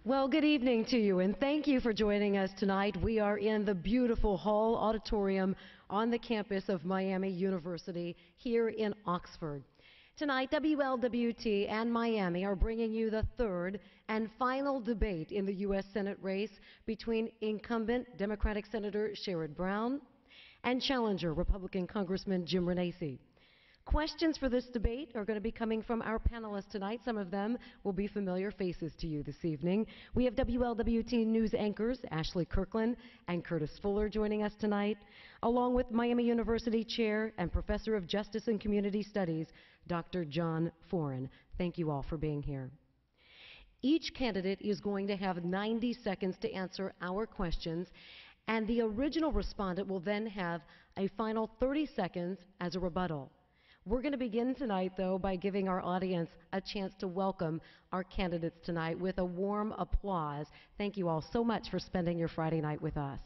Well, good evening to you, and thank you for joining us tonight. We are in the beautiful Hall Auditorium on the campus of Miami University here in Oxford. Tonight, WLWT and Miami are bringing you the third and final debate in the U.S. Senate race between incumbent Democratic Senator Sherrod Brown and challenger Republican Congressman Jim Renacci. Questions for this debate are going to be coming from our panelists tonight. Some of them will be familiar faces to you this evening. We have WLWT News anchors Ashley Kirkland and Curtis Fuller joining us tonight, along with Miami University Chair and Professor of Justice and Community Studies, Dr. John Foran. Thank you all for being here. Each candidate is going to have 90 seconds to answer our questions, and the original respondent will then have a final 30 seconds as a rebuttal. We're going to begin tonight, though, by giving our audience a chance to welcome our candidates tonight with a warm applause. Thank you all so much for spending your Friday night with us.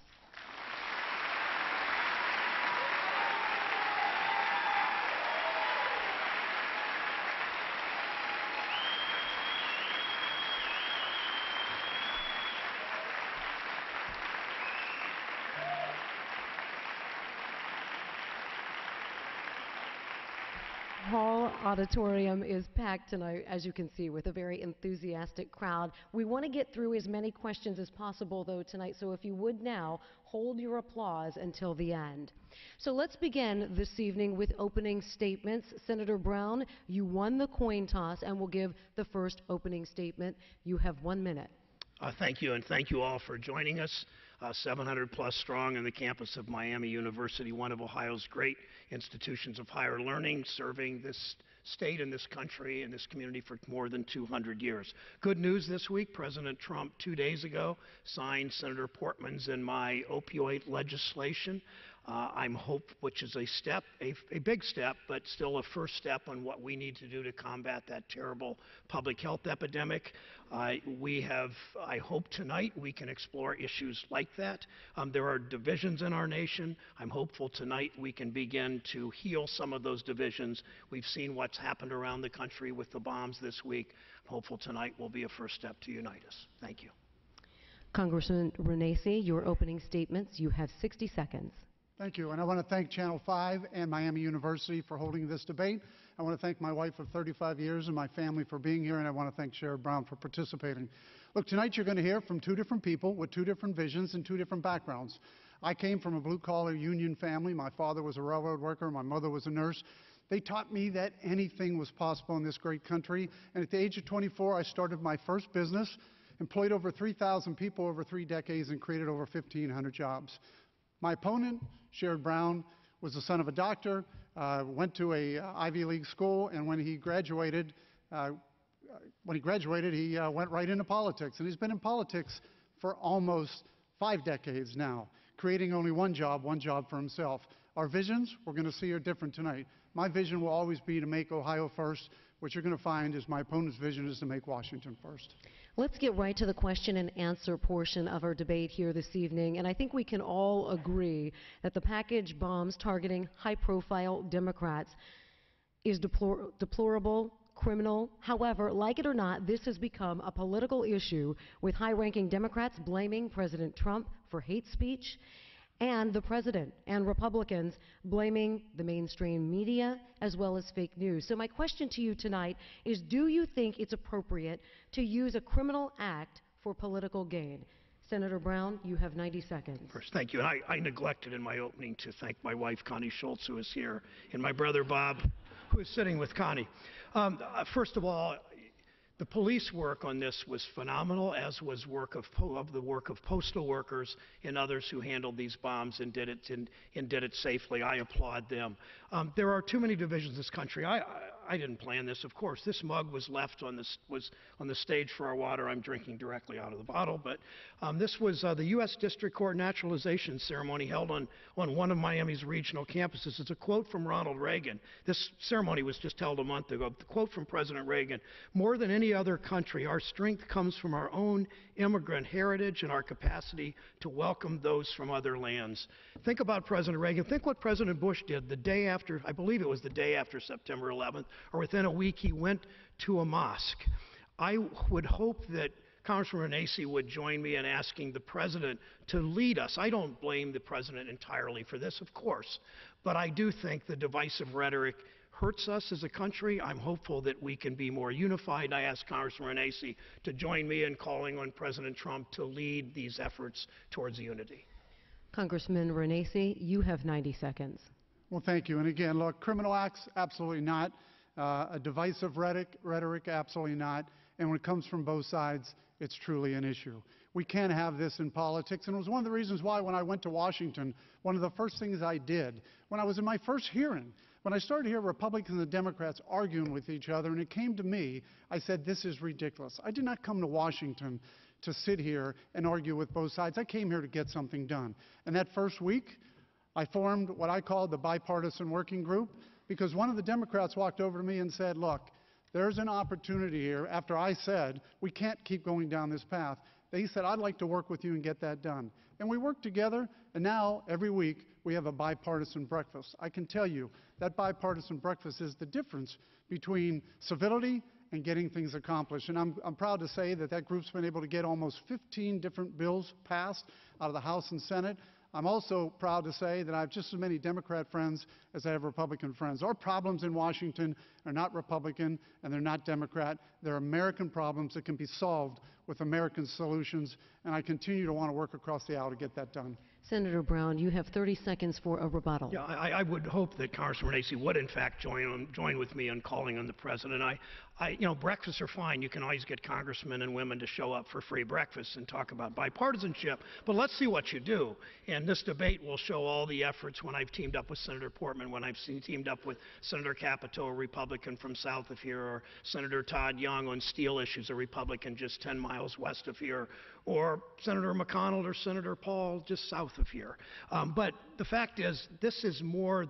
Hall Auditorium is packed tonight, as you can see, with a very enthusiastic crowd. We want to get through as many questions as possible, though, tonight, so if you would now, hold your applause until the end. So let's begin this evening with opening statements. Senator Brown, you won the coin toss and will give the first opening statement. You have 1 minute. Thank you, and thank you all for joining us. 700 plus strong on the campus of Miami University, one of Ohio's great institutions of higher learning, serving this state and this country and this community for more than 200 years. Good news this week, President Trump 2 days ago signed Senator Portman's and my opioid legislation. Which is a step, a big step, but still a first step on what we need to do to combat that terrible public health epidemic. I hope tonight we can explore issues like that. There are divisions in our nation. I'm hopeful tonight we can begin to heal some of those divisions. We've seen what's happened around the country with the bombs this week. I'm hopeful tonight will be a first step to unite us. Thank you. Congressman Renacci, your opening statements. You have 60 seconds. Thank you, and I want to thank Channel 5 and Miami University for holding this debate. I want to thank my wife of 35 years and my family for being here, and I want to thank Sherrod Brown for participating. Look, tonight you're going to hear from two different people with two different visions and two different backgrounds. I came from a blue-collar union family. My father was a railroad worker. My mother was a nurse. They taught me that anything was possible in this great country, and at the age of 24, I started my first business, employed over 3,000 people over 3 decades, and created over 1,500 jobs. My opponent, Sherrod Brown, was the son of a doctor, went to a Ivy League school, and when he graduated, he went right into politics. And he's been in politics for almost 5 decades now, creating only one job for himself. Our visions, we're going to see, are different tonight. My vision will always be to make Ohio first. What you're going to find is my opponent's vision is to make Washington first. Let's get right to the question and answer portion of our debate here this evening. And I think we can all agree that the package bombs targeting high-profile Democrats is deplorable, criminal. However, like it or not, this has become a political issue, with high-ranking Democrats blaming President Trump for hate speech, and the president and Republicans blaming the mainstream media as well as fake news. So my question to you tonight is, do you think it's appropriate to use a criminal act for political gain? Senator Brown, you have 90 seconds. First, thank you. And I neglected in my opening to thank my wife, Connie Schultz, who is here, and my brother, Bob, who is sitting with Connie. First of all, the police work on this was phenomenal, as was the work of postal workers and others who handled these bombs and did it safely. I applaud them. There are too many divisions in this country. I didn't plan this, of course. This mug was left on the stage for our water. I'm drinking directly out of the bottle, but this was the U.S. District Court naturalization ceremony held on one of Miami's regional campuses. It's a quote from Ronald Reagan. This ceremony was just held a month ago. The quote from President Reagan: "More than any other country, our strength comes from our own immigrant heritage and our capacity to welcome those from other lands." Think about President Reagan. Think what President Bush did the day after, I believe it was the day after September 11th, or within a week he went to a mosque. I would hope that Congressman Renacci would join me in asking the President to lead us. I don't blame the President entirely for this, of course, but I do think the divisive rhetoric hurts us as a country. I'm hopeful that we can be more unified. I ask Congressman Renacci to join me in calling on President Trump to lead these efforts towards unity. Congressman Renacci, you have 90 seconds. Well, thank you. And again, look, criminal acts, absolutely not. A divisive rhetoric, absolutely not. And when it comes from both sides, it's truly an issue. We can't have this in politics. And it was one of the reasons why when I went to Washington, one of the first things I did when I was in my first hearing, when I started to hear Republicans and Democrats arguing with each other, and it came to me, I said, this is ridiculous. I did not come to Washington to sit here and argue with both sides. I came here to get something done. And that first week, I formed what I called the Bipartisan Working Group, because one of the Democrats walked over to me and said, look, there's an opportunity here. After I said, we can't keep going down this path, they said, I'd like to work with you and get that done. And we worked together, and now every week we have a bipartisan breakfast. I can tell you that bipartisan breakfast is the difference between civility and getting things accomplished. And I'm proud to say that that group's been able to get almost 15 different bills passed out of the House and Senate. I'm also proud to say that I have just as many Democrat friends as I have Republican friends. Our problems in Washington are not Republican and they're not Democrat. They're American problems that can be solved with American solutions, and I continue to want to work across the aisle to get that done. Senator Brown, you have 30 seconds for a rebuttal. Yeah, I would hope that Congressman Renacci would, in fact, join with me in calling on the President. Breakfasts are fine. You can always get congressmen and women to show up for free breakfasts and talk about bipartisanship. But let's see what you do. And this debate will show all the efforts when I've teamed up with Senator Portman, when I've teamed up with Senator Capito, a Republican from south of here, or Senator Todd Young on steel issues, a Republican just 10 miles west of here, or Senator McConnell or Senator Paul just south of here. But the fact is, this is more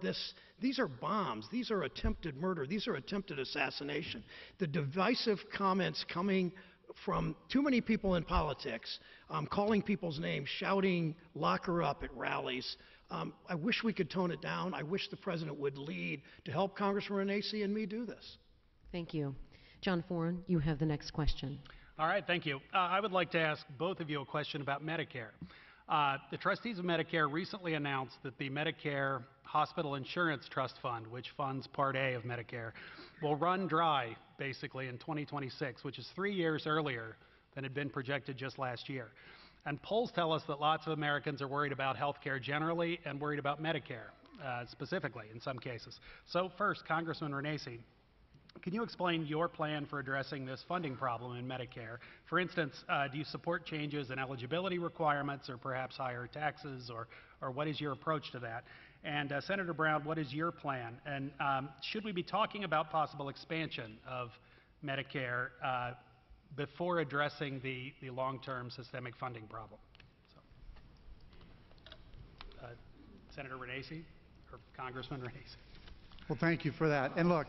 these are bombs. These are attempted murder. These are attempted assassination. The divisive comments coming from too many people in politics, calling people's names, shouting, lock her up at rallies. I wish we could tone it down. I wish the President would lead to help Congressman Renacci and me do this. Thank you. John Foran, you have the next question. All right, thank you. I would like to ask both of you a question about Medicare. The trustees of Medicare recently announced that the Medicare Hospital Insurance Trust Fund, which funds Part A of Medicare, will run dry basically in 2026, which is 3 years earlier than had been projected just last year. And polls tell us that lots of Americans are worried about health care generally and worried about Medicare specifically in some cases. So first, Congressman Renacci, can you explain your plan for addressing this funding problem in Medicare? For instance, do you support changes in eligibility requirements or perhaps higher taxes, or what is your approach to that? And Senator Brown, what is your plan? And should we be talking about possible expansion of Medicare before addressing the long-term systemic funding problem? So, Senator Renacci or Congressman Renacci? Well, thank you for that. And look,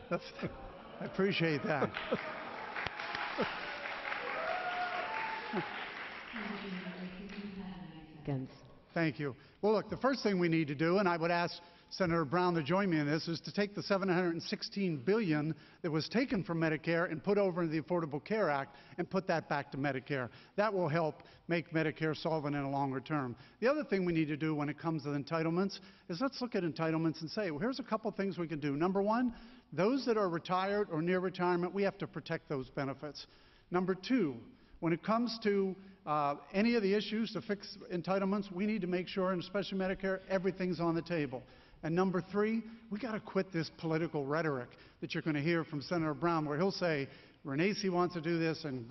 I appreciate that. Thank you. Well, look, the first thing we need to do, and I would ask Senator Brown to join me in this, is to take the $716 billion that was taken from Medicare and put over into the Affordable Care Act and put that back to Medicare. That will help make Medicare solvent in a longer term. The other thing we need to do when it comes to entitlements is let's look at entitlements and say, well, here's a couple things we can do. Number one, those that are retired or near retirement, we have to protect those benefits. Number two, when it comes to any of the issues to fix entitlements, we need to make sure, and especially Medicare, everything's on the table. And number three, we got to quit this political rhetoric that you're going to hear from Senator Brown, where he'll say, Renacci wants to do this and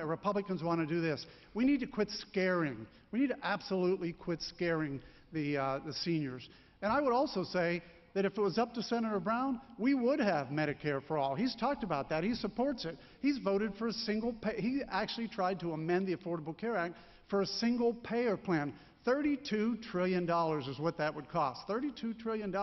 Republicans want to do this. We need to quit scaring. We need to absolutely quit scaring the seniors. And I would also say that if it was up to Senator Brown, we would have Medicare for all. He's talked about that. He supports it. He's voted for a single pay. He actually tried to amend the Affordable Care Act for a single payer plan. $32 trillion is what that would cost. $32 trillion.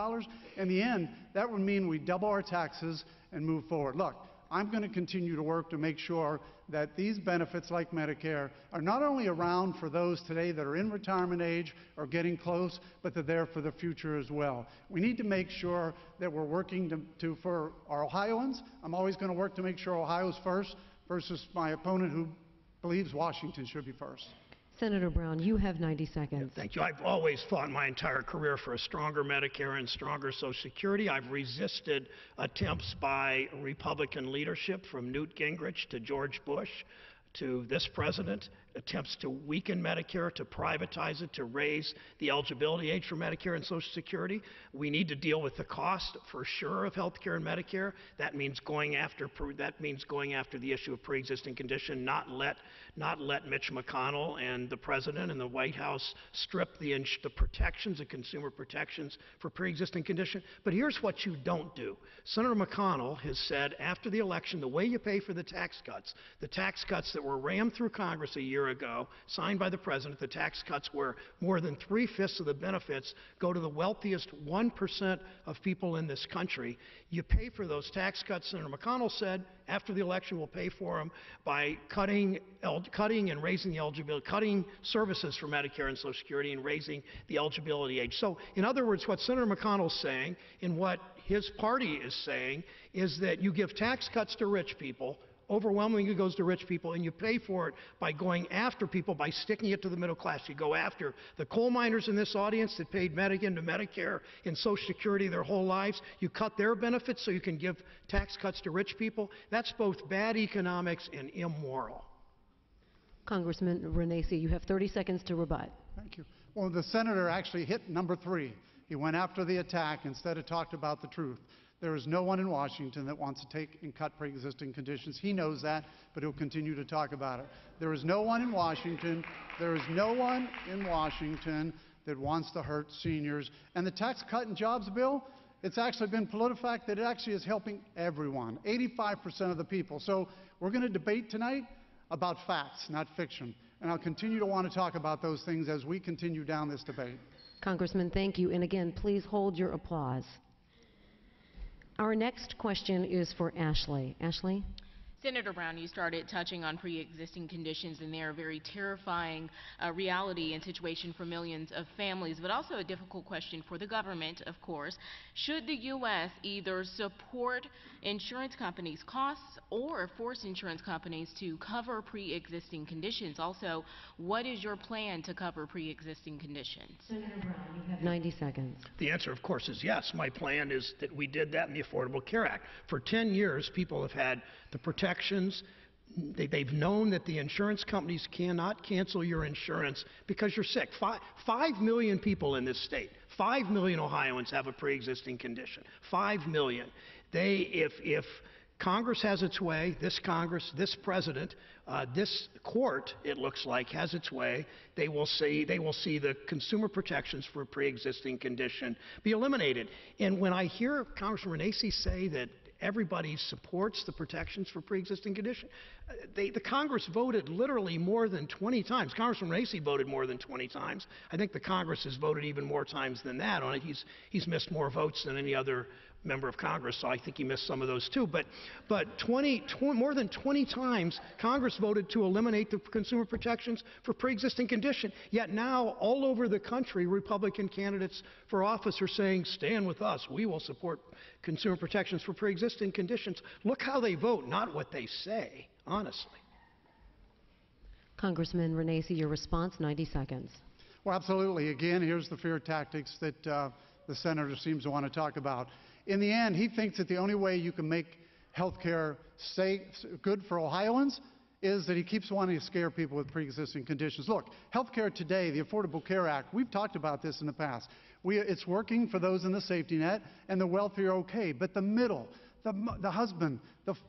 In the end, that would mean we double our taxes and move forward. Look, I'm going to continue to work to make sure that these benefits like Medicare are not only around for those today that are in retirement age or getting close, but they're there for the future as well. We need to make sure that we're working for our Ohioans. I'm always going to work to make sure Ohio's first versus my opponent who believes Washington should be first. Senator Brown, you have 90 seconds. Thank you. I've always fought my entire career for a stronger Medicare and stronger Social Security. I've resisted attempts by Republican leadership from Newt Gingrich to George Bush to this president, attempts to weaken Medicare, to privatize it, to raise the eligibility age for Medicare and Social Security. We need to deal with the cost, for sure, of health care and Medicare. That means going after the issue of pre-existing condition, not let Mitch McConnell and the president and the White House strip the protections, the consumer protections for pre-existing condition. But here's what you don't do. Senator McConnell has said after the election, the way you pay for the tax cuts that were rammed through Congress a year ago, signed by the president, the tax cuts where more than 3/5 of the benefits go to the wealthiest 1% of people in this country. You pay for those tax cuts, Senator McConnell said, after the election we'll pay for them by cutting and raising the eligibility, cutting services for Medicare and Social Security and raising the eligibility age. So, in other words, what Senator McConnell's saying and what his party is saying is that you give tax cuts to rich people, overwhelmingly goes to rich people, and you pay for it by going after people, by sticking it to the middle class. You go after the coal miners in this audience that paid into Medicare and Social Security their whole lives. You cut their benefits so you can give tax cuts to rich people. That's both bad economics and immoral. Congressman Renacci, you have 30 seconds to rebut. Thank you. Well, the senator actually hit number 3. He went after the attack instead of talked about the truth. There is no one in Washington that wants to take and cut pre-existing conditions. He knows that, but he'll continue to talk about it. There is no one in Washington that wants to hurt seniors. And the Tax Cut and Jobs bill, it's actually been PolitiFact that it actually is helping everyone, 85% of the people. So we're going to debate tonight about facts, not fiction. And I'll continue to want to talk about those things as we continue down this debate. Congressman, thank you. And again, please hold your applause. Our next question is for Ashley. Ashley? Senator Brown, you started touching on pre-existing conditions, and they're a very terrifying reality and situation for millions of families, but also a difficult question for the government, of course. Should the U.S. either support insurance companies' costs or force insurance companies to cover pre-existing conditions? Also, what is your plan to cover pre-existing conditions? Senator Brown, you have 90 seconds. The answer, of course, is yes. My plan is that we did that in the Affordable Care Act. For 10 years, people have had the protections. They've known that the insurance companies cannot cancel your insurance because you're sick. 5 million people in this state, 5 million Ohioans have a pre-existing condition. 5 million. If Congress has its way, this Congress, this president, this court, it looks like, has its way, they will see the consumer protections for a pre-existing condition be eliminated. And when I hear Congressman Renacci say that everybody supports the protections for pre-existing condition, the Congress voted literally more than 20 times. Congressman Renacci voted more than 20 times. I think the Congress has voted even more times than that on it. He's missed more votes than any other member of Congress, so I think he missed some of those too. But more than 20 times Congress voted to eliminate the consumer protections for pre-existing condition. Yet now, all over the country, Republican candidates for office are saying, stand with us. We will support consumer protections for pre-existing conditions. Look how they vote, not what they say, honestly. Congressman Renacci, your response, 90 seconds. Well, absolutely. Again, here's the fear tactics that the senator seems to want to talk about. In the end, he thinks that the only way you can make health care good for Ohioans is that he keeps wanting to scare people with pre-existing conditions. Look, health care today, the Affordable Care Act, we've talked about this in the past. It's working for those in the safety net, and the wealthy are okay. But the middle, the husband,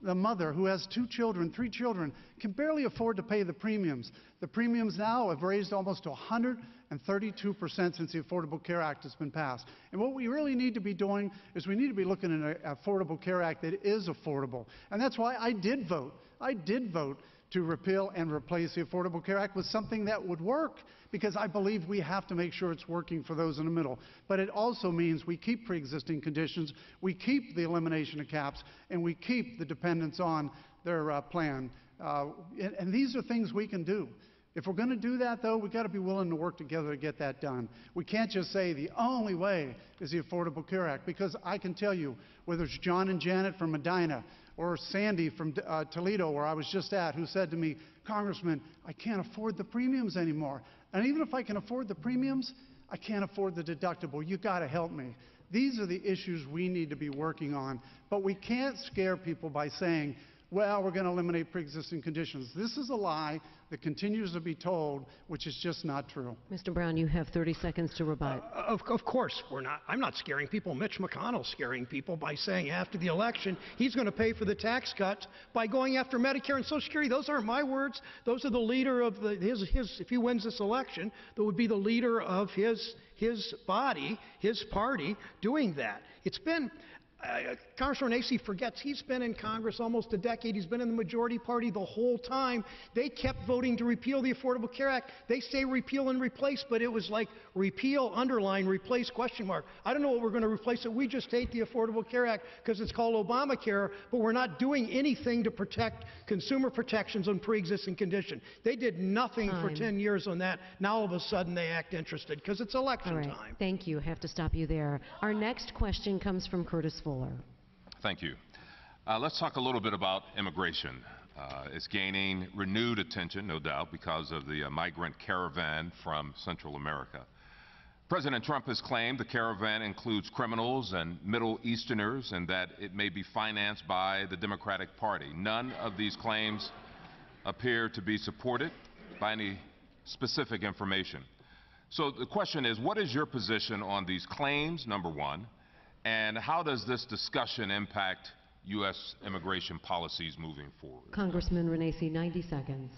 the mother who has 2 children, 3 children, can barely afford to pay the premiums. The premiums now have raised almost to 132% since the Affordable Care Act has been passed. And what we really need to be doing is we need to be looking at an Affordable Care Act that is affordable. And that's why I did vote. I did vote to repeal and replace the Affordable Care Act with something that would work, because I believe we have to make sure it's working for those in the middle. But it also means we keep pre-existing conditions, we keep the elimination of caps, and we keep the dependence on their plan. And these are things we can do. If we're going to do that, though, we've got to be willing to work together to get that done. We can't just say the only way is the Affordable Care Act, because I can tell you, whether it's John and Janet from Medina, or Sandy from Toledo, where I was just at, who said to me, Congressman, I can't afford the premiums anymore. And even if I can afford the premiums, I can't afford the deductible. You got to help me. These are the issues we need to be working on. But we can't scare people by saying, well, we're going to eliminate pre-existing conditions. This is a lie that continues to be told, which is just not true. Mr. Brown, you have 30 seconds to rebut. Of course, we're not. I'm not scaring people. Mitch McConnell's scaring people by saying after the election he's going to pay for the tax cuts by going after Medicare and Social Security. Those aren't my words. Those are the leader of his. If he wins this election, that would be the leader of his body, his party, doing that. It's been. Congressman Renacci forgets he's been in Congress almost a decade. He's been in the majority party the whole time. They kept voting to repeal the Affordable Care Act. They say repeal and replace, but it was like repeal, underline, replace, question mark. I don't know what we're going to replace it. We just hate the Affordable Care Act because it's called Obamacare, but we're not doing anything to protect consumer protections on pre-existing condition. They did nothing for 10 years on that. Now all of a sudden they act interested because it's election time. Thank you. I have to stop you there. Our next question comes from Curtis Fuller. Thank you. Let's talk a little bit about immigration. It's gaining renewed attention, no doubt, because of the migrant caravan from Central America. President Trump has claimed the caravan includes criminals and Middle Easterners and that it may be financed by the Democratic Party. None of these claims appear to be supported by any specific information. So the question is, what is your position on these claims, number one? And how does this discussion impact U.S. immigration policies moving forward? Congressman Renacci, 90 seconds.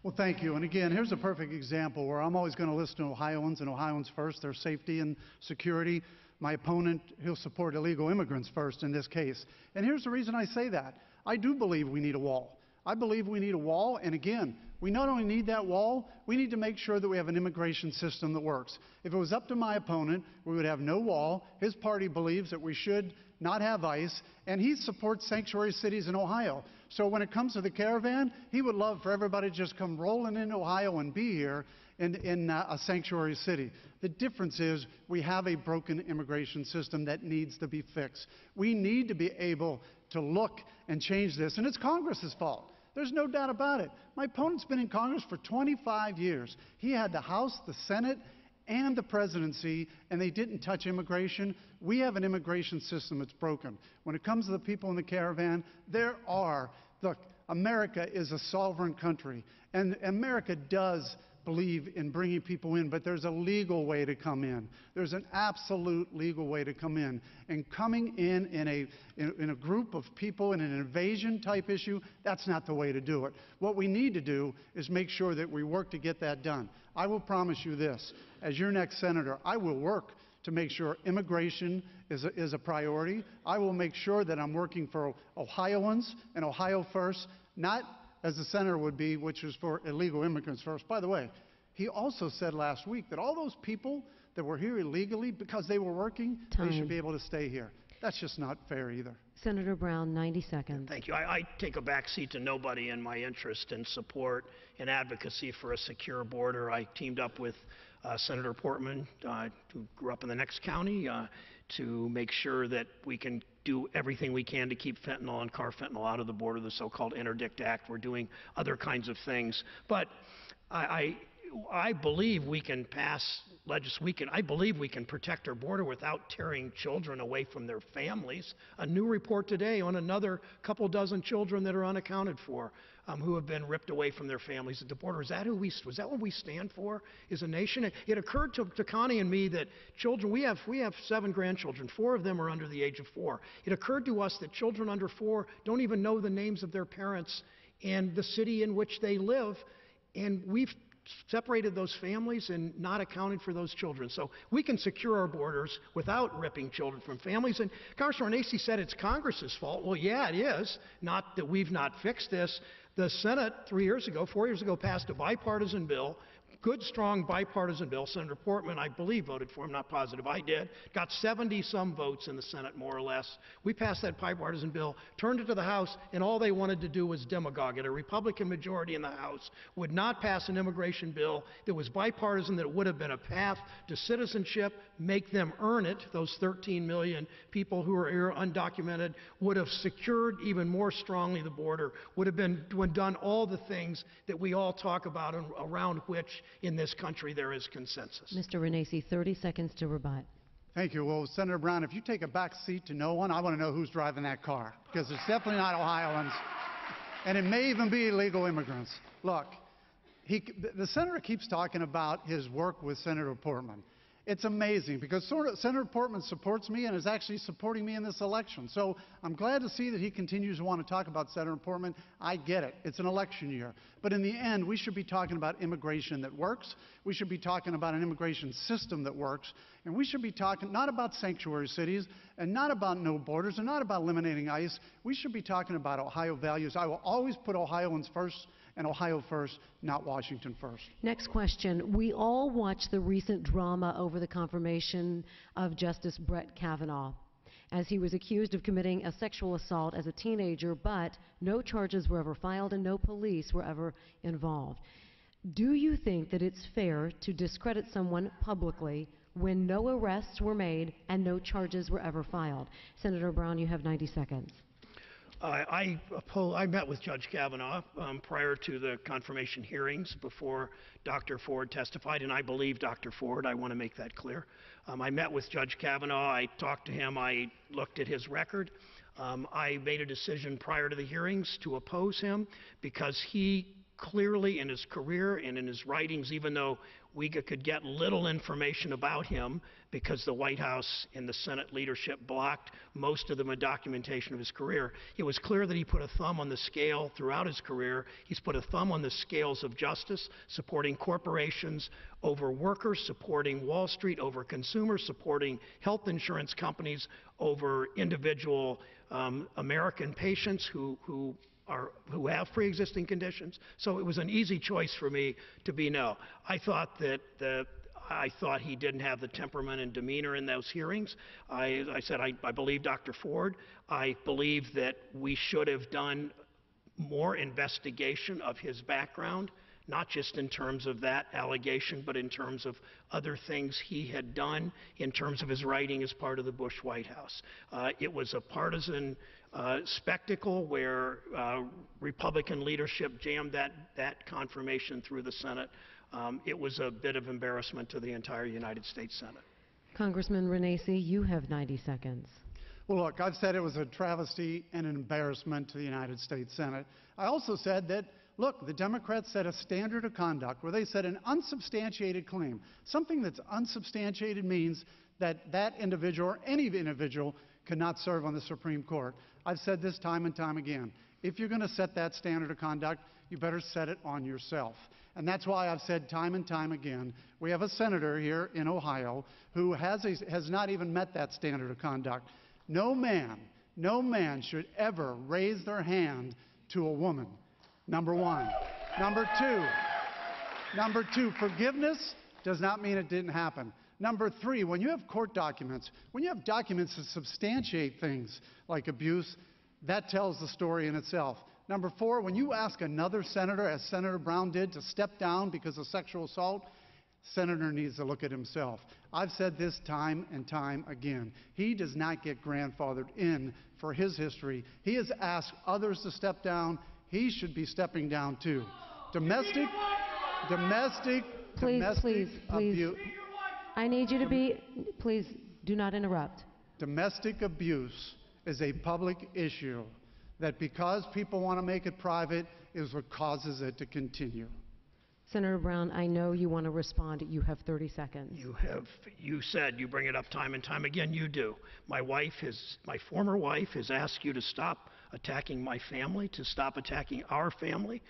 Well, thank you. And again, here's a perfect example where I'm always going to listen to Ohioans and Ohioans first, their safety and security. My opponent, he'll support illegal immigrants first in this case. And here's the reason I say that. I do believe we need a wall. I believe we need a wall, and again, we not only need that wall, we need to make sure that we have an immigration system that works. If it was up to my opponent, we would have no wall. His party believes that we should not have ICE, and he supports sanctuary cities in Ohio. So when it comes to the caravan, he would love for everybody to just come rolling into Ohio and be here in a sanctuary city. The difference is we have a broken immigration system that needs to be fixed. We need to be able to look and change this, and it's Congress's fault. There's no doubt about it. My opponent's been in Congress for 25 years. He had the House, the Senate, and the presidency, and they didn't touch immigration. We have an immigration system that's broken. When it comes to the people in the caravan, look, America is a sovereign country, and America does believe in bringing people in, but there's a legal way to come in. There's an absolute legal way to come in. And coming in a group of people in an invasion type issue, that's not the way to do it. What we need to do is make sure that we work to get that done. I will promise you this, as your next senator, I will work to make sure immigration is a priority. I will make sure that I'm working for Ohioans and Ohio first, not as the senator would be, which is for illegal immigrants first. By the way, he also said last week that all those people that were here illegally because they were working, they should be able to stay here. That's just not fair either. Senator Brown, 90 seconds. Thank you. I take a backseat to nobody in my interest and support and advocacy for a secure border. I teamed up with Senator Portman, who grew up in the next county, to make sure that we can do everything we can to keep fentanyl and carfentanil out of the border, the so-called Interdict Act. We're doing other kinds of things. But I believe we can pass legislation. I believe we can protect our border without tearing children away from their families. A new report today on another couple dozen children that are unaccounted for, who have been ripped away from their families at the border. Is that what we stand for as a nation? It occurred to Connie and me that children, we have 7 grandchildren. 4 of them are under the age of 4. It occurred to us that children under 4 don't even know the names of their parents and the city in which they live, and we've separated those families and not accounted for those children. So we can secure our borders without ripping children from families. And Congressman Renacci said it's Congress's fault. Well, yeah, it is. Not that we've not fixed this. The Senate 4 years ago, passed a bipartisan bill good, strong bipartisan bill. Senator Portman, I believe, voted for him, not positive. I did. Got 70-some votes in the Senate, more or less. We passed that bipartisan bill, turned it to the House, and all they wanted to do was demagogue it. A Republican majority in the House would not pass an immigration bill that was bipartisan, that would have been a path to citizenship, make them earn it. Those 13 million people who are here undocumented would have secured even more strongly the border, would have done all the things that we all talk about and around which in this country there is consensus. Mr. Renacci, 30 seconds to rebut. Thank you. Well, Senator Brown, if you take a back seat to no one, I want to know who's driving that car, because it's definitely not Ohioans, and it may even be illegal immigrants. Look, the senator keeps talking about his work with Senator Portman. It's amazing, because Senator Portman supports me and is actually supporting me in this election. So I'm glad to see that he continues to want to talk about Senator Portman. I get it. It's an election year. But in the end, we should be talking about immigration that works. We should be talking about an immigration system that works. And we should be talking not about sanctuary cities and not about no borders and not about eliminating ICE. We should be talking about Ohio values. I will always put Ohioans first, and Ohio first, not Washington first. Next question. We all watched the recent drama over the confirmation of Justice Brett Kavanaugh, as he was accused of committing a sexual assault as a teenager, but no charges were ever filed and no police were ever involved. Do you think that it's fair to discredit someone publicly when no arrests were made and no charges were ever filed? Senator Brown, you have 90 seconds. I met with Judge Kavanaugh prior to the confirmation hearings before Dr. Ford testified, and I believe Dr. Ford. I want to make that clear. I met with Judge Kavanaugh. I talked to him. I looked at his record. I made a decision prior to the hearings to oppose him because he clearly in his career and in his writings, even though we could get little information about him because the White House and the Senate leadership blocked most of the documentation of his career, it was clear that he put a thumb on the scale throughout his career. He's put a thumb on the scales of justice, supporting corporations over workers, supporting Wall Street over consumers, supporting health insurance companies over individual American patients who have pre-existing conditions. So it was an easy choice for me to be no. I thought he didn't have the temperament and demeanor in those hearings. I said I believe Dr. Ford. I believe that we should have done more investigation of his background, not just in terms of that allegation, but in terms of other things he had done, in terms of his writing as part of the Bush White House. It was a partisan spectacle where Republican leadership jammed that confirmation through the Senate. It was a bit of embarrassment to the entire United States Senate. Congressman Renacci, you have 90 seconds. Well, look, I've said it was a travesty and an embarrassment to the United States Senate. I also said that, look, the Democrats set a standard of conduct where they said an unsubstantiated claim. Something that's unsubstantiated means that that individual or any individual cannot serve on the Supreme Court. I've said this time and time again. If you're going to set that standard of conduct, you better set it on yourself. And that's why I've said time and time again, we have a senator here in Ohio who has not even met that standard of conduct. No man should ever raise their hand to a woman, number one. Number two, forgiveness does not mean it didn't happen. Number three, when you have court documents, when you have documents that substantiate things like abuse, that tells the story in itself. Number four, when you ask another senator, as Senator Brown did, to step down because of sexual assault, senator needs to look at himself. I've said this time and time again. He does not get grandfathered in for his history. He has asked others to step down. He should be stepping down too. Domestic abuse. I need you to be, please do not interrupt. Domestic abuse is a public issue that because people want to make it private is what causes it to continue. Senator Brown, I know you want to respond. You have 30 seconds. You said, you bring it up time and time again, you do. My former wife has asked you to stop attacking my family, to stop attacking our family.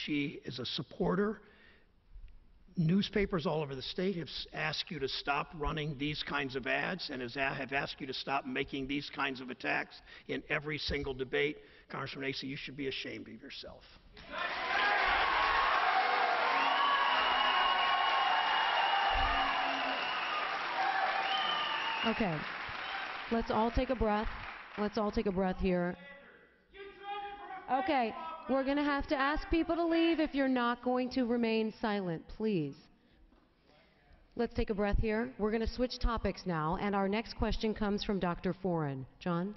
She is a supporter. Newspapers all over the state have asked you to stop running these kinds of ads and have asked you to stop making these kinds of attacks in every single debate. Congressman Renacci, you should be ashamed of yourself. Okay. Let's all take a breath. Let's all take a breath here. Okay. We're going to have to ask people to leave if you're not going to remain silent, please. Let's take a breath here. We're going to switch topics now, and our next question comes from Dr. Foran. John?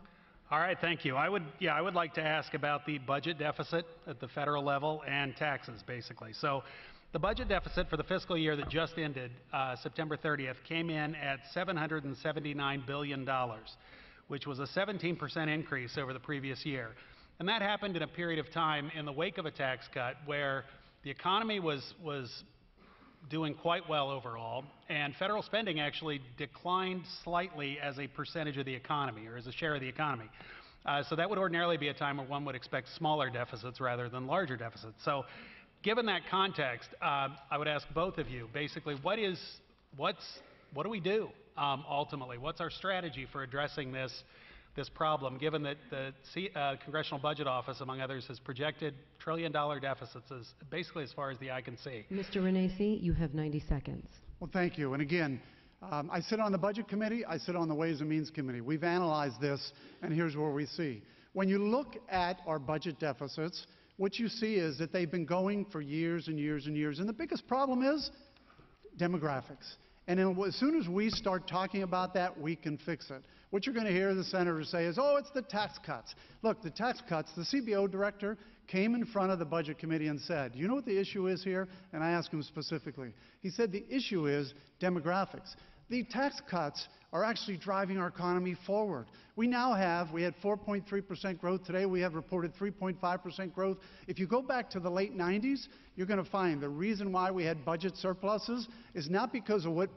All right, thank you. I would like to ask about the budget deficit at the federal level and taxes, basically. So the budget deficit for the fiscal year that just ended, September 30th, came in at $779 billion, which was a 17% increase over the previous year. And that happened in a period of time in the wake of a tax cut where the economy was doing quite well overall, and federal spending actually declined slightly as a percentage of the economy, or as a share of the economy. So that would ordinarily be a time where one would expect smaller deficits rather than larger deficits. So given that context, I would ask both of you, basically, what do we do ultimately? What's our strategy for addressing this problem, given that the Congressional Budget Office, among others, has projected trillion-dollar deficits as basically as far as the eye can see? Mr. Renacci, you have 90 seconds. Well, thank you. And again, I sit on the Budget Committee. I sit on the Ways and Means Committee. We've analyzed this, and here's where we see. When you look at our budget deficits, what you see is that they've been going for years and years and years. And the biggest problem is demographics. And then as soon as we start talking about that, we can fix it. What you're going to hear the senators say is, oh, it's the tax cuts. Look, the tax cuts, the CBO director came in front of the Budget Committee and said, you know what the issue is here? And I asked him specifically. He said the issue is demographics. The tax cuts are actually driving our economy forward. We had 4.3% growth today. We have reported 3.5% growth. If you go back to the late 90s, you're going to find the reason why we had budget surpluses is not because of what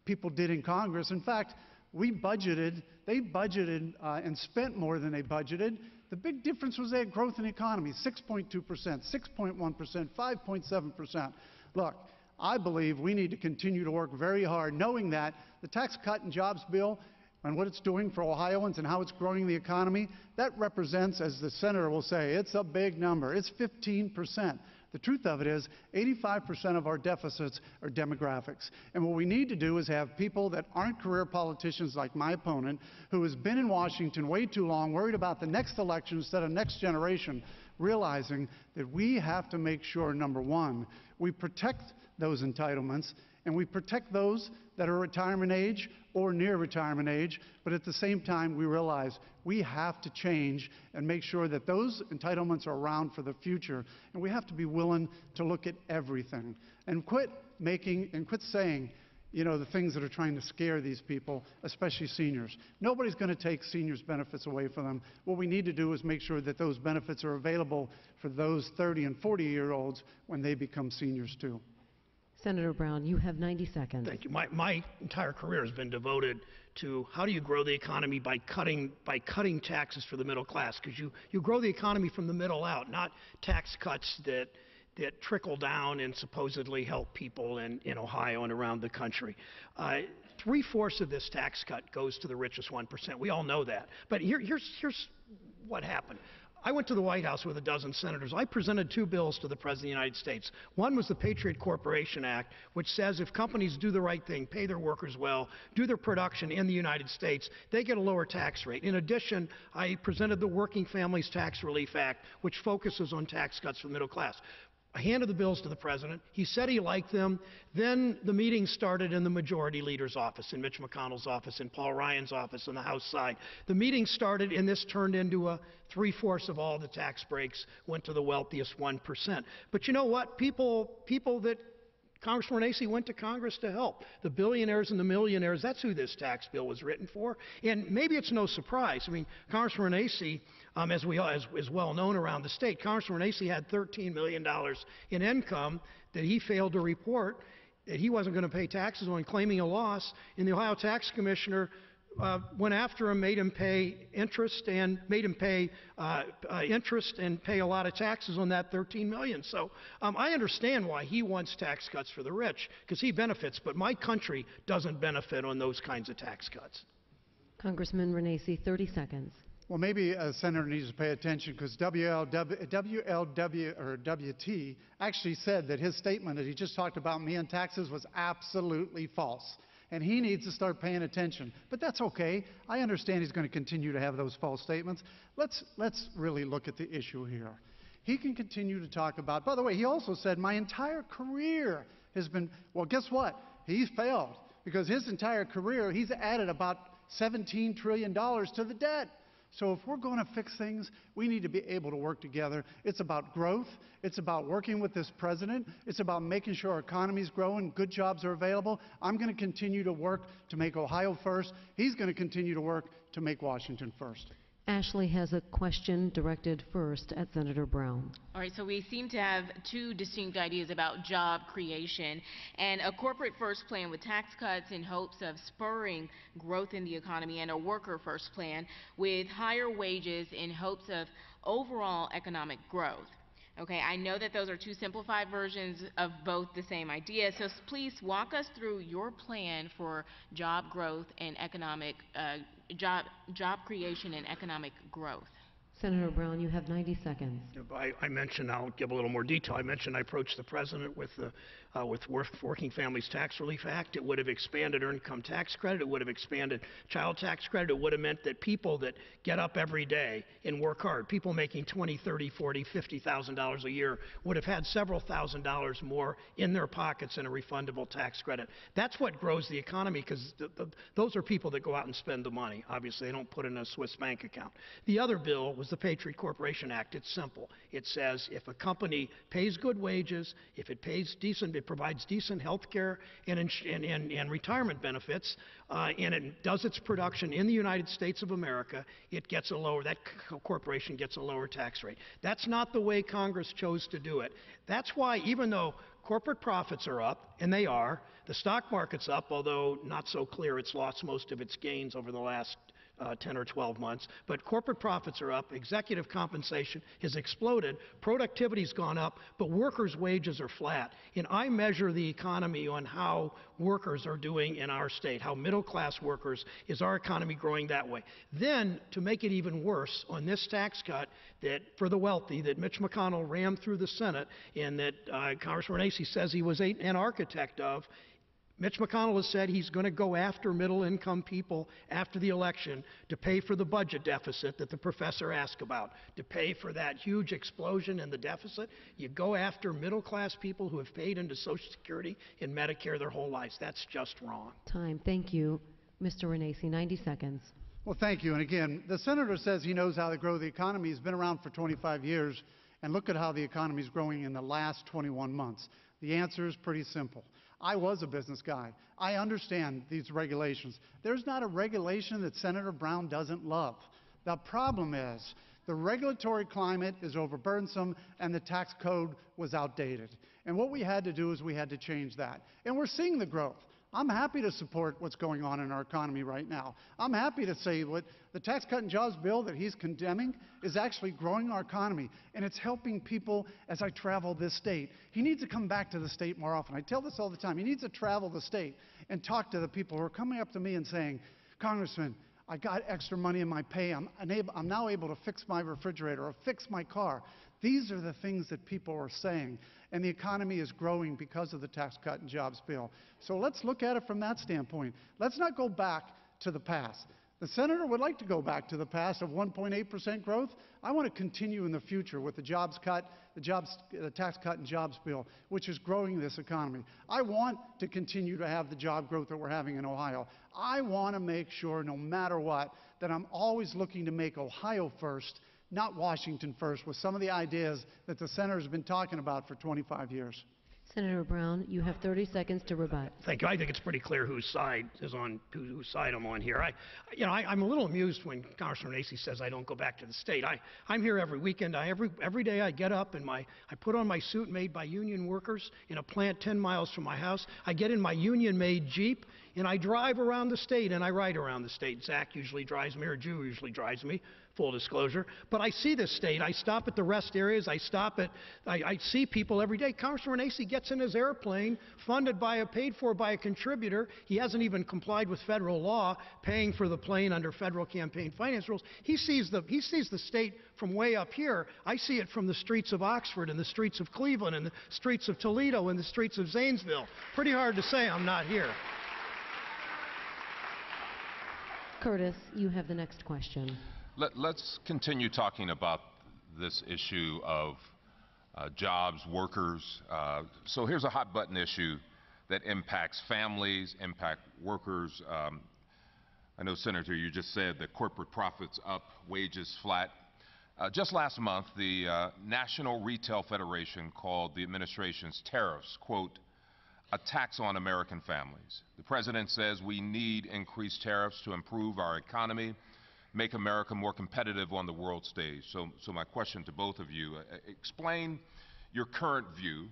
people did in Congress. In fact, they budgeted and spent more than they budgeted. The big difference was they had growth in the economy, 6.2%, 6.1%, 5.7%. Look, I believe we need to continue to work very hard, knowing that the Tax Cut and Jobs Bill and what it's doing for Ohioans and how it's growing the economy, that represents, as the senator will say, it's a big number. It's 15%. The truth of it is 85% of our deficits are demographics. And what we need to do is have people that aren't career politicians like my opponent, who has been in Washington way too long, worried about the next election instead of next generation, realizing that we have to make sure, number one, we protect those entitlements, and we protect those that are retirement age or near retirement age, but at the same time we realize we have to change and make sure that those entitlements are around for the future, and we have to be willing to look at everything and quit saying, you know, the things that are trying to scare these people, especially seniors. Nobody's going to take seniors' benefits away from them. What we need to do is make sure that those benefits are available for those 30 and 40-year-olds when they become seniors too. Senator Brown, you have 90 seconds. Thank you. My entire career has been devoted to how do you grow the economy by cutting taxes for the middle class, because you grow the economy from the middle out, not tax cuts that trickle down and supposedly help people in Ohio and around the country. 3/4 of this tax cut goes to the richest 1%. We all know that. But here's what happened. I went to the White House with a dozen senators. I presented 2 bills to the President of the United States. One was the Patriot Corporation Act, which says if companies do the right thing, pay their workers well, do their production in the United States, they get a lower tax rate. In addition, I presented the Working Families Tax Relief Act, which focuses on tax cuts for the middle class. I handed the bills to the president. He said he liked them. Then the meeting started in the majority leader's office, in Mitch McConnell's office, in Paul Ryan's office on the House side. The meeting started, and this turned into a 3/4 of all the tax breaks went to the wealthiest 1%. But you know what? People that Congressman Renacci went to Congress to help. The billionaires and the millionaires, that's who this tax bill was written for. And maybe it's no surprise. I mean, Congressman Renacci, as well known around the state, Congressman Renacci had $13 million in income that he failed to report that he wasn't going to pay taxes on, claiming a loss. And the Ohio Tax Commissioner went after him, made him pay interest and pay a lot of taxes on that $13 million. So I understand why he wants tax cuts for the rich, because he benefits, but my country doesn't benefit on those kinds of tax cuts. Congressman Renacci, 30 seconds. Well, maybe a senator needs to pay attention, because WT actually said that his statement that he just talked about me and taxes was absolutely false. and he needs to start paying attention. But that's okay. I understand he's going to continue to have those false statements. Let's really look at the issue here. He can continue to talk about, by the way, he also said, my entire career has been, well, guess what? He's failed, because his entire career, he's added about $17 trillion to the debt. So if we're going to fix things, we need to be able to work together. It's about growth. It's about working with this president. It's about making sure our economy's growing, good jobs are available. I'm going to continue to work to make Ohio first. He's going to continue to work to make Washington first. Ashley has a question directed first at Senator Brown. All right, so we seem to have two distinct ideas about job creation, and a corporate first plan with tax cuts in hopes of spurring growth in the economy, and a worker first plan with higher wages in hopes of overall economic growth. Okay, I know that those are two simplified versions of both the same idea, so please walk us through your plan for job growth and economic job creation and economic growth. Senator Brown, you have 90 seconds. I mentioned, I'll give a little more detail. I mentioned I approached the president with the Working Families Tax Relief Act. It would have expanded earned income tax credit. It would have expanded child tax credit. It would have meant that people that get up every day and work hard, people making $20,000, $30,000, $40,000, $50,000 a year, would have had several $1,000s more in their pockets in a refundable tax credit. That's what grows the economy, because those are people that go out and spend the money. Obviously, they don't put it in a Swiss bank account. The other bill was the Patriot Corporation Act. It's simple. It says if a company pays good wages, if it provides decent health care and retirement benefits, and it does its production in the United States of America, that corporation gets a lower tax rate. That's not the way Congress chose to do it. That's why, even though corporate profits are up, and they are, the stock market's up, although not so clear. It's lost most of its gains over the last 10 or 12 months, but corporate profits are up, executive compensation has exploded, productivity's gone up, but workers' wages are flat. And I measure the economy on how workers are doing in our state, how middle-class workers, is our economy growing that way. Then, to make it even worse, on this tax cut that for the wealthy that Mitch McConnell rammed through the Senate and that Congressman Renacci says he was an architect of, Mitch McConnell has said he's going to go after middle-income people after the election to pay for the budget deficit that the professor asked about. To pay for that huge explosion in the deficit, you go after middle-class people who have paid into Social Security and Medicare their whole lives. That's just wrong. Time. Thank you. Mr. Renacci, 90 seconds. Well, thank you. And again, the senator says he knows how to grow the economy. He's been around for 25 years, and look at how the economy is growing in the last 21 months. The answer is pretty simple. I was a business guy. I understand these regulations. There's not a regulation that Senator Brown doesn't love. The problem is the regulatory climate is overburdensome and the tax code was outdated. And what we had to do is we had to change that. And we're seeing the growth. I'm happy to support what's going on in our economy right now. I'm happy to say what the Tax Cut and Jobs bill that he's condemning is actually growing our economy, and it's helping people as I travel this state. He needs to come back to the state more often. I tell this all the time. He needs to travel the state and talk to the people who are coming up to me and saying, Congressman, I got extra money in my pay. I'm now able to fix my refrigerator or fix my car. These are the things that people are saying, and the economy is growing because of the Tax Cut and Jobs bill. So let's look at it from that standpoint. Let's not go back to the past. The senator would like to go back to the past of 1.8% growth. I want to continue in the future with the the Tax Cut and Jobs bill, which is growing this economy. I want to continue to have the job growth that we're having in Ohio. I want to make sure, no matter what, that I'm always looking to make Ohio first, not Washington first, with some of the ideas that the senator has been talking about for 25 years. Senator Brown, you have 30 seconds to rebut. Thank you. I think it's pretty clear whose side I'm on here. I'm a little amused when Congressman Renacci says I don't go back to the state. I'm here every weekend. Every day I get up and I put on my suit made by union workers in a plant 10 miles from my house. I get in my union-made Jeep and I drive around the state and I ride around the state. Zach usually drives me, or Drew usually drives me, full disclosure. But I see this state. I stop at the rest areas. I see people every day. Congressman Renacci gets in his airplane, paid for by a contributor. He hasn't even complied with federal law, paying for the plane under federal campaign finance rules. He sees the state from way up here. I see it from the streets of Oxford and the streets of Cleveland and the streets of Toledo and the streets of Zanesville. Pretty hard to say I'm not here. Curtis, you have the next question. Let's continue talking about this issue of jobs, workers. So here's a hot button issue that impacts families, impact workers. I know, Senator, you just said that corporate profits up, wages flat. Just last month, the National Retail Federation called the administration's tariffs, quote, a tax on American families. The president says we need increased tariffs to improve our economy, make America more competitive on the world stage. So my question to both of you, explain your current view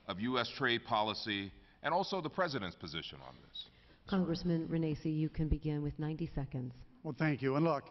of U.S. trade policy and also the president's position on this. Congressman Renacci, you can begin with 90 seconds. Well, thank you. And look,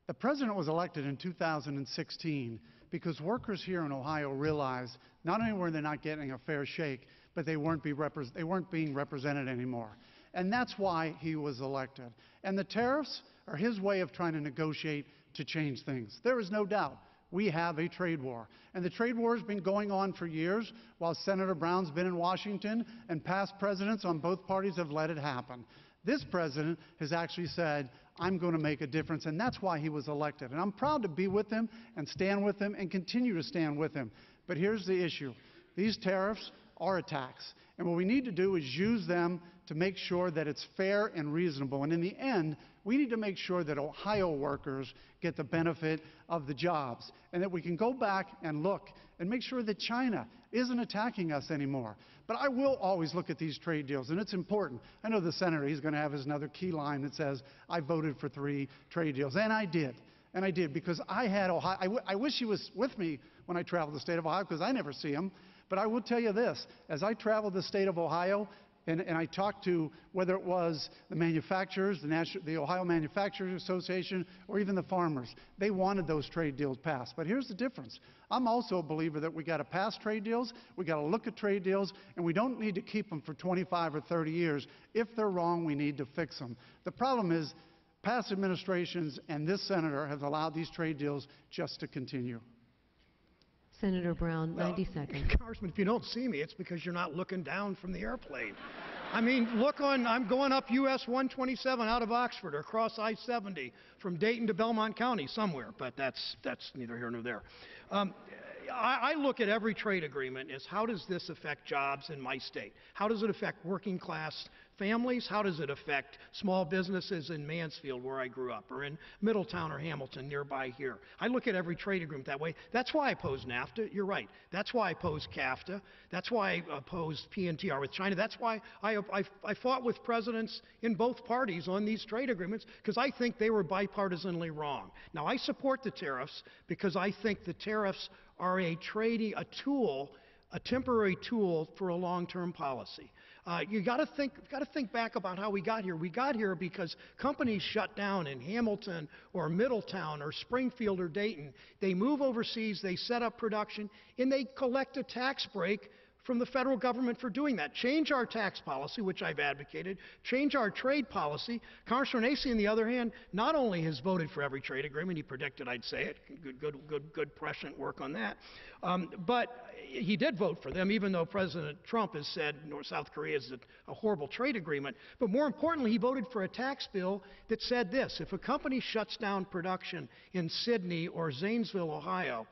the president was elected in 2016 because workers here in Ohio realized not only were they not getting a fair shake, but they weren't being represented anymore. And that's why he was elected. And the tariffs are his way of trying to negotiate to change things. There is no doubt we have a trade war. And the trade war has been going on for years while Senator Brown's been in Washington, and past presidents on both parties have let it happen. This president has actually said, I'm going to make a difference, and that's why he was elected. And I'm proud to be with him and stand with him and continue to stand with him. But here's the issue. These tariffs are a tax. And what we need to do is use them to make sure that it's fair and reasonable. And in the end, we need to make sure that Ohio workers get the benefit of the jobs, and that we can go back and look and make sure that China isn't attacking us anymore. But I will always look at these trade deals, and it's important. I know the senator, he's going to have his another key line that says, I voted for 3 trade deals. And I did. And I did because I had Ohio. I wish he was with me when I traveled the state of Ohio because I never see him. But I will tell you this, as I traveled the state of Ohio, and I talked to whether it was the manufacturers, the Ohio Manufacturers Association, or even the farmers, they wanted those trade deals passed. But here's the difference. I'm also a believer that we got to pass trade deals, we got to look at trade deals, and we don't need to keep them for 25 or 30 years. If they're wrong, we need to fix them. The problem is past administrations and this senator have allowed these trade deals just to continue. Senator Brown, 90 seconds. Congressman, if you don't see me, it's because you're not looking down from the airplane. I mean, I'm going up US 127 out of Oxford or across I-70 from Dayton to Belmont County somewhere, but that's neither here nor there. I look at every trade agreement as how does this affect jobs in my state? How does it affect working class families? How does it affect small businesses in Mansfield, where I grew up, or in Middletown or Hamilton nearby here? I look at every trade agreement that way. That's why I oppose NAFTA. You're right. That's why I oppose CAFTA. That's why I opposed PNTR with China. That's why I fought with presidents in both parties on these trade agreements, because I think they were bipartisanly wrong. Now, I support the tariffs because I think the tariffs are a temporary tool for a long-term policy. You got to think back about how we got here. We got here because companies shut down in Hamilton or Middletown or Springfield or Dayton. They move overseas, they set up production, and they collect a tax break from the federal government for doing that. Change our tax policy, which I've advocated. Change our trade policy. Congressman Renacci, on the other hand, not only has voted for every trade agreement, he predicted I'd say it, good prescient work on that, but he did vote for them, even though President Trump has said South Korea is a horrible trade agreement. But more importantly, he voted for a tax bill that said this: if a company shuts down production in Sydney or Zanesville, Ohio,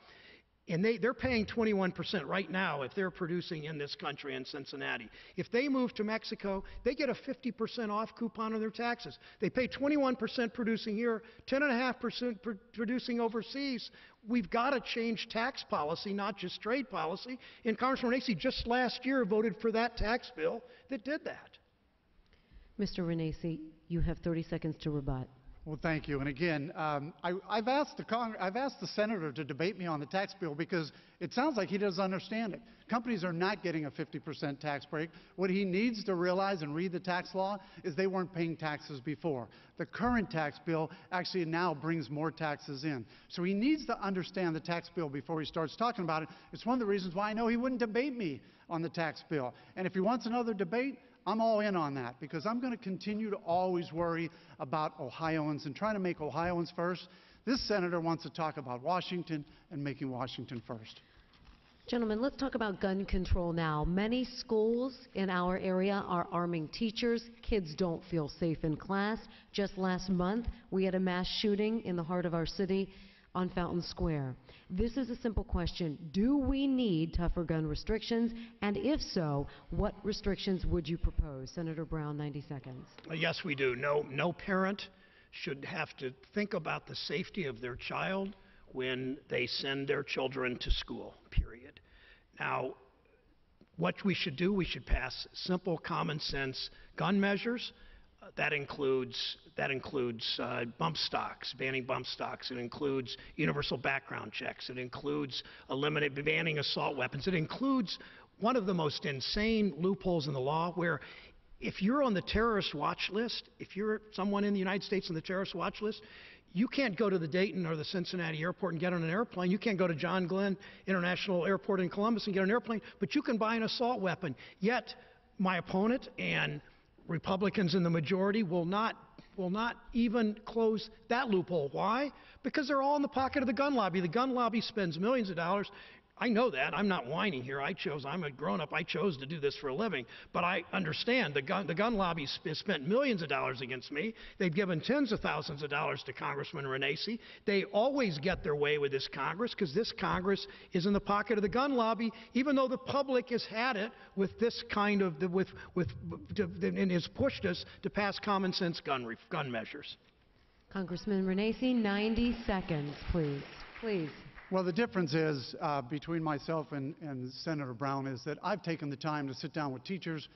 and they're paying 21% right now if they're producing in this country in Cincinnati. If they move to Mexico, they get a 50% off coupon on their taxes. They pay 21% producing here, 10.5% producing overseas. We've got to change tax policy, not just trade policy. And Congressman Renacci just last year voted for that tax bill that did that. Mr. Renacci, you have 30 seconds to rebut. Well, thank you. And again, I've asked the senator to debate me on the tax bill because it sounds like he doesn't understand it. Companies are not getting a 50% tax break. What he needs to realize and read the tax law is they weren't paying taxes before. The current tax bill actually now brings more taxes in. So he needs to understand the tax bill before he starts talking about it. It's one of the reasons why I know he wouldn't debate me on the tax bill. And if he wants another debate, I'm all in on that because I'm going to continue to always worry about Ohioans and trying to make Ohioans first. This senator wants to talk about Washington and making Washington first. Gentlemen, let's talk about gun control now. Many schools in our area are arming teachers. Kids don't feel safe in class. Just last month, we had a mass shooting in the heart of our city on Fountain Square. This is a simple question. Do we need tougher gun restrictions? And if so, what restrictions would you propose? Senator Brown, 90 seconds. Yes, we do. No parent should have to think about the safety of their child when they send their children to school, period. Now, what we should do, we should pass simple, common sense gun measures. That includes bump stocks, banning bump stocks. It includes universal background checks. It includes banning assault weapons. It includes one of the most insane loopholes in the law where if you're on the terrorist watch list, if you're someone in the United States on the terrorist watch list, you can't go to the Dayton or the Cincinnati airport and get on an airplane. You can't go to John Glenn International Airport in Columbus and get on an airplane, but you can buy an assault weapon. Yet, my opponent and Republicans in the majority will not even close that loophole. Why? Because they're all in the pocket of the gun lobby. The gun lobby spends millions of dollars. I know that. I'm not whining here. I'm a grown-up. I chose to do this for a living. But I understand the gun lobby has spent millions of dollars against me. They've given tens of thousands of dollars to Congressman Renacci. They always get their way with this Congress because this Congress is in the pocket of the gun lobby, even though the public has had it with this kind of, and has pushed us to pass common sense gun measures. Congressman Renacci, 90 seconds, please. Please. Well, the difference is between myself and Senator Brown is that I've taken the time to sit down with teachers,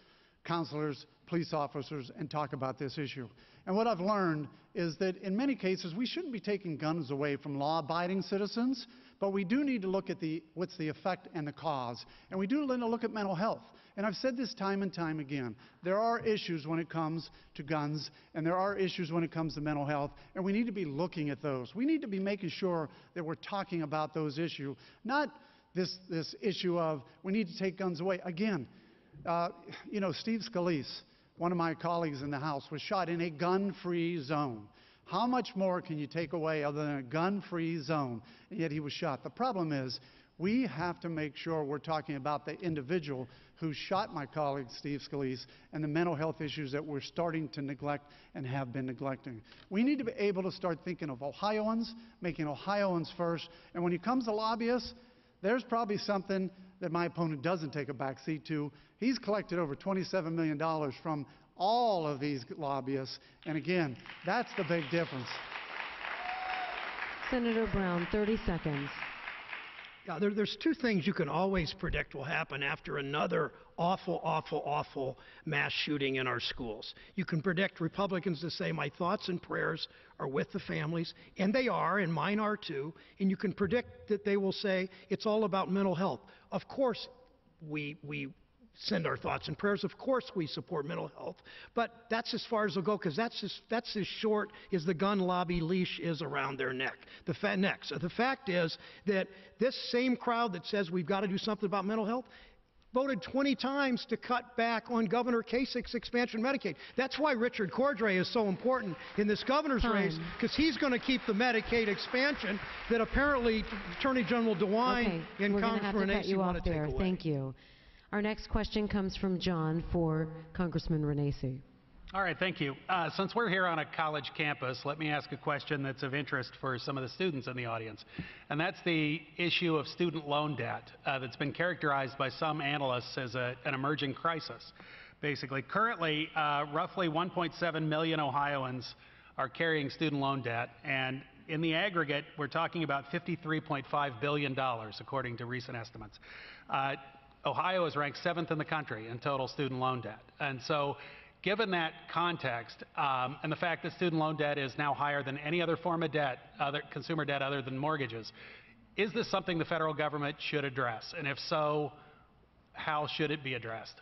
counselors, police officers, and talk about this issue. And what I've learned is that in many cases, we shouldn't be taking guns away from law-abiding citizens, but we do need to look at what's the effect and the cause. And we do need to look at mental health. And I've said this time and time again. There are issues when it comes to guns, and there are issues when it comes to mental health, and we need to be looking at those. We need to be making sure that we're talking about those issues, not this issue of we need to take guns away. Again, Steve Scalise, one of my colleagues in the House, was shot in a gun-free zone. How much more can you take away other than a gun-free zone? And yet he was shot. The problem is we have to make sure we're talking about the individual who shot my colleague Steve Scalise and the mental health issues that we're starting to neglect and have been neglecting. We need to be able to start thinking of Ohioans, making Ohioans first. And when it comes to lobbyists, there's probably something that my opponent doesn't take a back seat to. He's collected over $27 million from all of these lobbyists. And again, that's the big difference. Senator Brown, 30 seconds. Yeah, there's two things you can always predict will happen after another awful mass shooting in our schools. You can predict Republicans to say, my thoughts and prayers are with the families, and they are, and mine are too, and you can predict that they will say, it's all about mental health. Of course, we send our thoughts and prayers. Of course we support mental health. But that's as far as they'll go because that's as short as the gun lobby leash is around their neck. The fact is that this same crowd that says we've got to do something about mental health voted 20 times to cut back on Governor Kasich's expansion of Medicaid. That's why Richard Cordray is so important in this governor's race, because he's going to keep the Medicaid expansion that apparently Attorney General DeWine and Congressman Renacci want to take away. Thank you. Our next question comes from John for Congressman Renacci. All right, thank you. Since we're here on a college campus, let me ask a question that's of interest for some of the students in the audience. And that's the issue of student loan debt that's been characterized by some analysts as an emerging crisis. Basically, currently, roughly 1.7 million Ohioans are carrying student loan debt, and in the aggregate, we're talking about $53.5 billion, according to recent estimates. Ohio is ranked 7th in the country in total student loan debt. And so given that context and the fact that student loan debt is now higher than any other form of debt, consumer debt other than mortgages, is this something the federal government should address? And if so, how should it be addressed?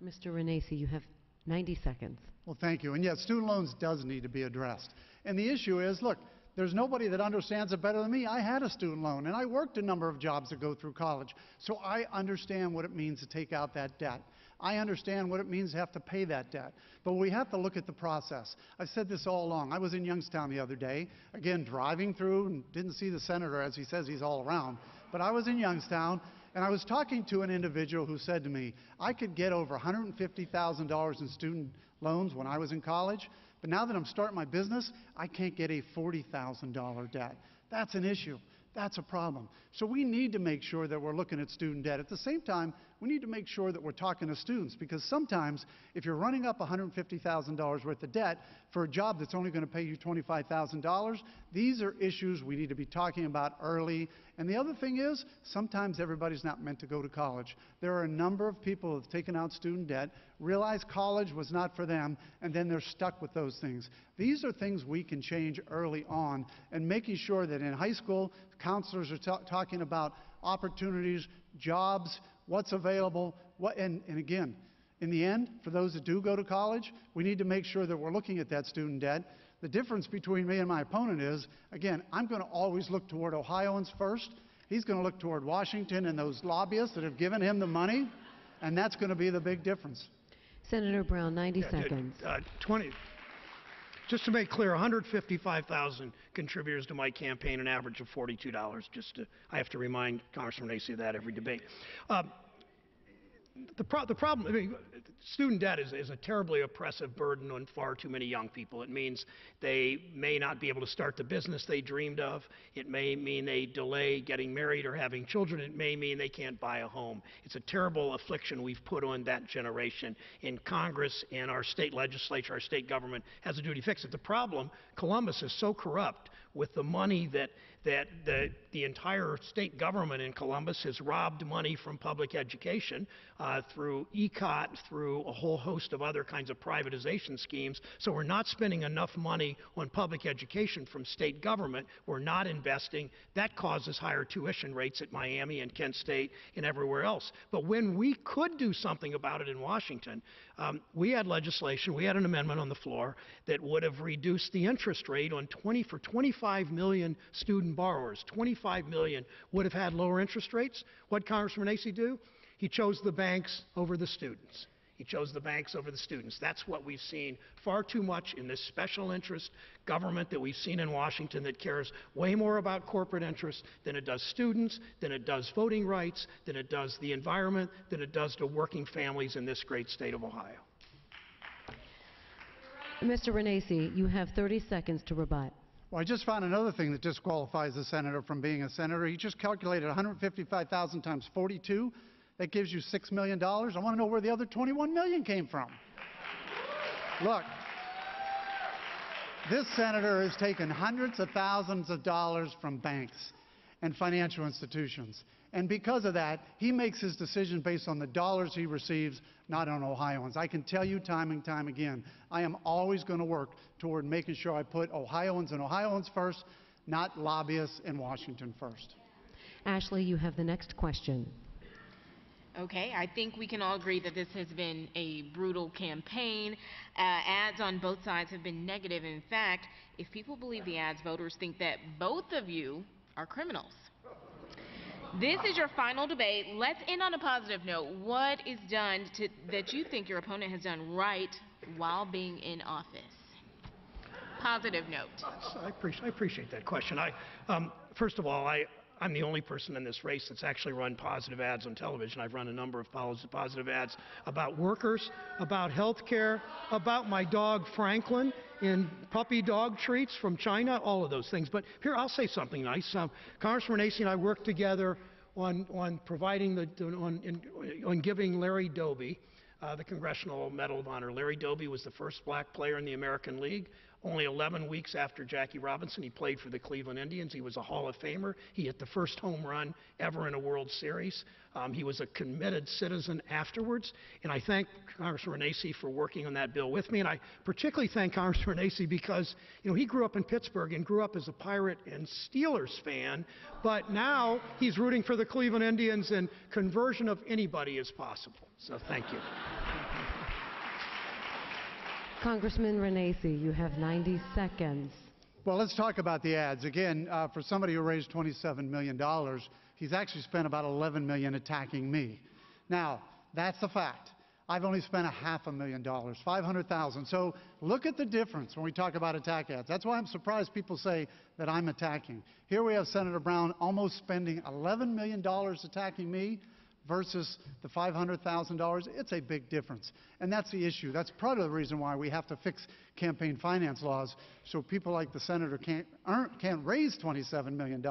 Mr. Renacci, you have 90 seconds. Well, thank you. And yes, student loans does need to be addressed. And the issue is, look, there's nobody that understands it better than me. I had a student loan, and I worked a number of jobs to go through college. So I understand what it means to take out that debt. I understand what it means to have to pay that debt. But we have to look at the process. I've said this all along. I was in Youngstown the other day, again, driving through, and didn't see the senator, as he says he's all around. But I was in Youngstown, And I was talking to an individual who said to me, I could get over $150,000 in student loans when I was in college, but now that I'm starting my business, I can't get a $40,000 debt. That's an issue. That's a problem. So we need to make sure that we're looking at student debt. At the same time, we need to make sure that we're talking to students, because sometimes if you're running up $150,000 worth of debt for a job that's only going to pay you $25,000, these are issues we need to be talking about early. And the other thing is, sometimes everybody's not meant to go to college. There are a number of people who have taken out student debt, realized college was not for them, and then they're stuck with those things. These are things we can change early on, and making sure that in high school, counselors are talking about opportunities, jobs, what's available, and again, in the end, for those that do go to college, we need to make sure that we're looking at that student debt. The difference between me and my opponent is, again, I'm going to always look toward Ohioans first. He's going to look toward Washington and those lobbyists that have given him the money, and that's going to be the big difference. Senator Brown, 90 seconds. 20. Just to make clear, 155,000 contributors to my campaign, an average of $42. I have to remind Congressman Acey of that every debate. The problem, I mean, student debt is a terribly oppressive burden on far too many young people. It means they may not be able to start the business they dreamed of. It may mean they delay getting married or having children. It may mean they can't buy a home. It's a terrible affliction we've put on that generation. In Congress and our state legislature, our state government has a duty to fix it. The problem, Columbus is so corrupt with the money that the entire state government in Columbus has robbed money from public education through ECOT, through a whole host of other kinds of privatization schemes. So we're not spending enough money on public education from state government. We're not investing. That causes higher tuition rates at Miami and Kent State and everywhere else. But when we could do something about it in Washington, we had legislation, we had an amendment on the floor that would have reduced the interest rate on 25 million student borrowers. 25 million would have had lower interest rates. What did Congressman Acey do? He chose the banks over the students. He chose the banks over the students. That's what we've seen far too much in this special interest government that we've seen in Washington that cares way more about corporate interests than it does students, than it does voting rights, than it does the environment, than it does to working families in this great state of Ohio. Mr. Renacci, you have 30 seconds to rebut. Well, I just found another thing that disqualifies a senator from being a senator. He just calculated 155,000 times 42. That gives you $6 million. I want to know where the other 21 million came from. Look, this senator has taken hundreds of thousands of dollars from banks and financial institutions. And because of that, he makes his decision based on the dollars he receives, not on Ohioans. I can tell you time and time again, I am always going to work toward making sure I put Ohioans and Ohioans first, not lobbyists in Washington first. Ashley, you have the next question. Okay, I think we can all agree that this has been a brutal campaign. Ads on both sides have been negative. In fact, if people believe the ads, voters think that both of you are criminals. This is your final debate. Let's end on a positive note. What is done that you think your opponent has done right while being in office? Positive note. I appreciate that question. First of all, I'm the only person in this race that's actually run positive ads on television. I've run a number of positive ads about workers, about health care, about my dog Franklin in puppy dog treats from China, all of those things. But here, I'll say something nice. Congressman Acey and I worked together on providing on giving Larry Doby the Congressional Medal of Honor. Larry Doby was the first black player in the American League. Only 11 weeks after Jackie Robinson, he played for the Cleveland Indians. He was a Hall of Famer. He hit the first home run ever in a World Series. He was a committed citizen afterwards. And I thank Congressman Renacci for working on that bill with me. And I particularly thank Congressman Renacci because, you know, he grew up in Pittsburgh and grew up as a Pirate and Steelers fan. But now he's rooting for the Cleveland Indians, and conversion of anybody is possible. So thank you. Congressman Renacci, you have 90 seconds. Well, let's talk about the ads. Again, for somebody who raised $27 million, he's actually spent about $11 million attacking me. Now, that's a fact. I've only spent $500,000, $500,000. So look at the difference when we talk about attack ads. That's why I'm surprised people say that I'm attacking. Here we have Senator Brown almost spending $11 million attacking me versus the $500,000. It's a big difference. And that's the issue. That's part of the reason why we have to fix campaign finance laws so people like the senator can't raise $27 million,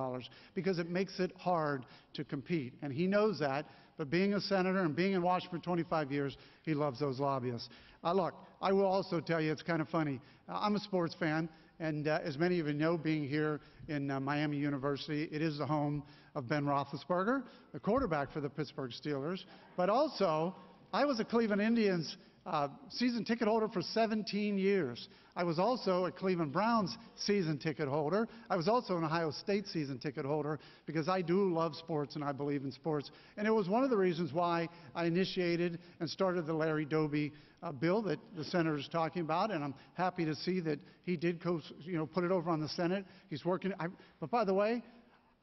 because it makes it hard to compete. And he knows that. But being a senator and being in Washington for 25 years, he loves those lobbyists. Look, I will also tell you, it's kind of funny. I'm a sports fan, and as many of you know, being here in Miami University, it is the home of Ben Roethlisberger, the quarterback for the Pittsburgh Steelers. But also, I was a Cleveland Indians season ticket holder for 17 years. I was also a Cleveland Browns season ticket holder. I was also an Ohio State season ticket holder, because I do love sports and I believe in sports. And it was one of the reasons why I initiated and started the Larry Doby bill that the senator is talking about. And I'm happy to see that he did put it over on the Senate. He's working. But by the way,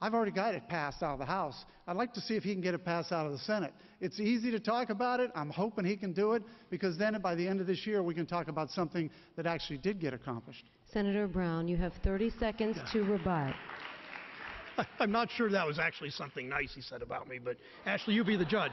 I've already got it passed out of the House. I'd like to see if he can get it passed out of the Senate. It's easy to talk about it. I'm hoping he can do it, because then by the end of this year, we can talk about something that actually did get accomplished. Senator Brown, you have 30 seconds to rebut. I'm not sure that was actually something nice he said about me, but Ashley, you be the judge.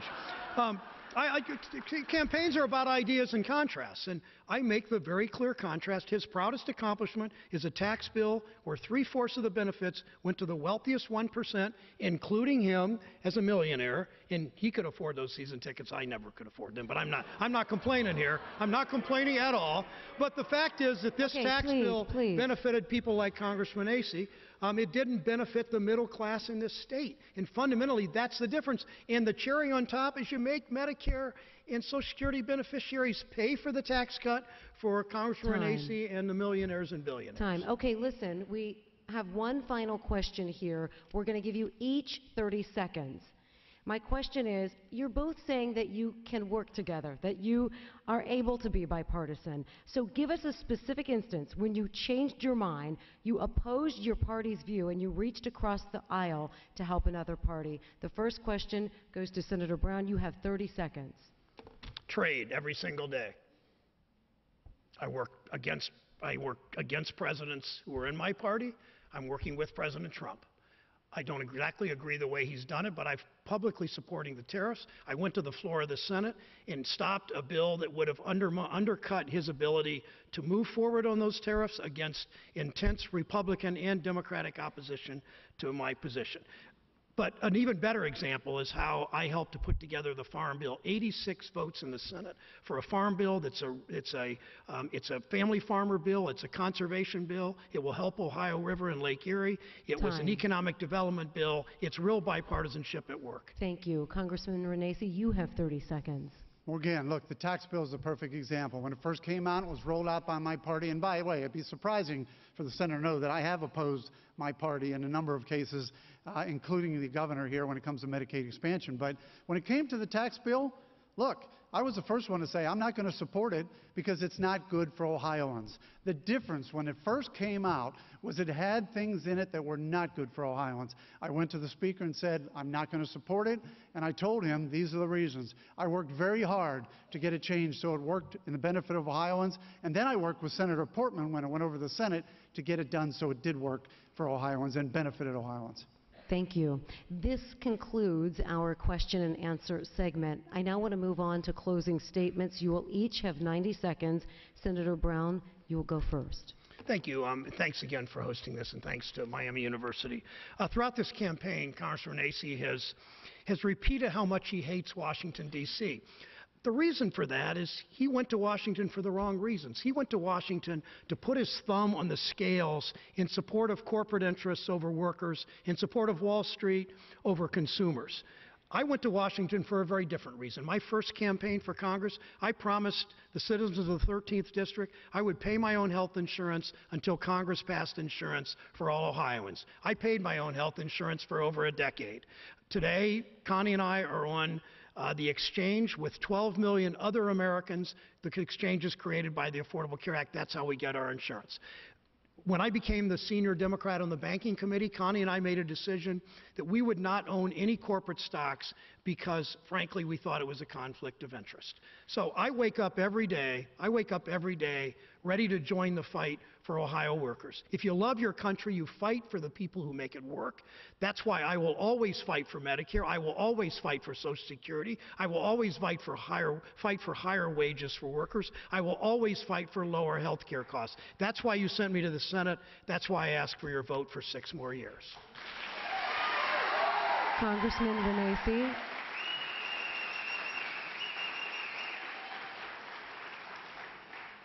Campaigns are about ideas and contrasts, and I make the very clear contrast. His proudest accomplishment is a tax bill where 3/4 of the benefits went to the wealthiest 1%, including him as a millionaire, and he could afford those season tickets. I never could afford them, but I'm not complaining here. I'm not complaining at all. But the fact is that this tax bill benefited people like Congressman Acey. It didn't benefit the middle class in this state. And fundamentally, that's the difference. And the cherry on top is you make Medicare and Social Security beneficiaries pay for the tax cut for Congressman Acey and the millionaires and billionaires. Time. Okay, listen, we have one final question here. We're going to give you each 30 seconds. My question is, you're both saying that you can work together, that you are able to be bipartisan. So give us a specific instance when you changed your mind, you opposed your party's view, and you reached across the aisle to help another party. The first question goes to Senator Brown. You have 30 seconds. Trade every single day. I work against presidents who are in my party. I'm working with President Trump. I don't exactly agree the way he's done it, but I'm publicly supporting the tariffs. I went to the floor of the Senate and stopped a bill that would have undercut his ability to move forward on those tariffs against intense Republican and Democratic opposition to my position. But an even better example is how I helped to put together the Farm Bill. 86 votes in the Senate for a farm bill it's a family farmer bill. It's a conservation bill. It will help Ohio River and Lake Erie. It was an economic development bill. It's real bipartisanship at work. Thank you. Congressman Renacci, you have 30 seconds. Well, again, look, the tax bill is a perfect example. When it first came out, it was rolled out by my party. And by the way, it'd be surprising for the senator to know that I have opposed my party in a number of cases, including the governor here when it comes to Medicaid expansion. But when it came to the tax bill, look, I was the first one to say I'm not going to support it because it's not good for Ohioans. The difference when it first came out was it had things in it that were not good for Ohioans. I went to the speaker and said I'm not going to support it, and I told him these are the reasons. I worked very hard to get it changed so it worked in the benefit of Ohioans, and then I worked with Senator Portman when it went over the Senate to get it done so it did work for Ohioans and benefited Ohioans. Thank you. This concludes our question and answer segment. I now want to move on to closing statements. You will each have 90 seconds. Senator Brown, you will go first. Thank you. Thanks again for hosting this, and thanks to Miami University. Throughout this campaign, Congressman Acey has repeated how much he hates Washington, D.C. The reason for that is he went to Washington for the wrong reasons. He went to Washington to put his thumb on the scales in support of corporate interests over workers, in support of Wall Street over consumers. I went to Washington for a very different reason. My first campaign for Congress, I promised the citizens of the 13th District I would pay my own health insurance until Congress passed insurance for all Ohioans. I paid my own health insurance for over a decade. Today, Connie and I are on the exchange with 12 million other Americans. The exchange is created by the Affordable Care Act. That's how we get our insurance. When I became the senior Democrat on the Banking Committee, Connie and I made a decision that we would not own any corporate stocks because, frankly, we thought it was a conflict of interest. So I wake up every day ready to join the fight for Ohio workers. If you love your country, you fight for the people who make it work. That's why I will always fight for Medicare. I will always fight for Social Security. I will always fight for higher wages for workers. I will always fight for lower health care costs. That's why you sent me to the Senate. That's why I ask for your vote for 6 more years. Congressman Renacci.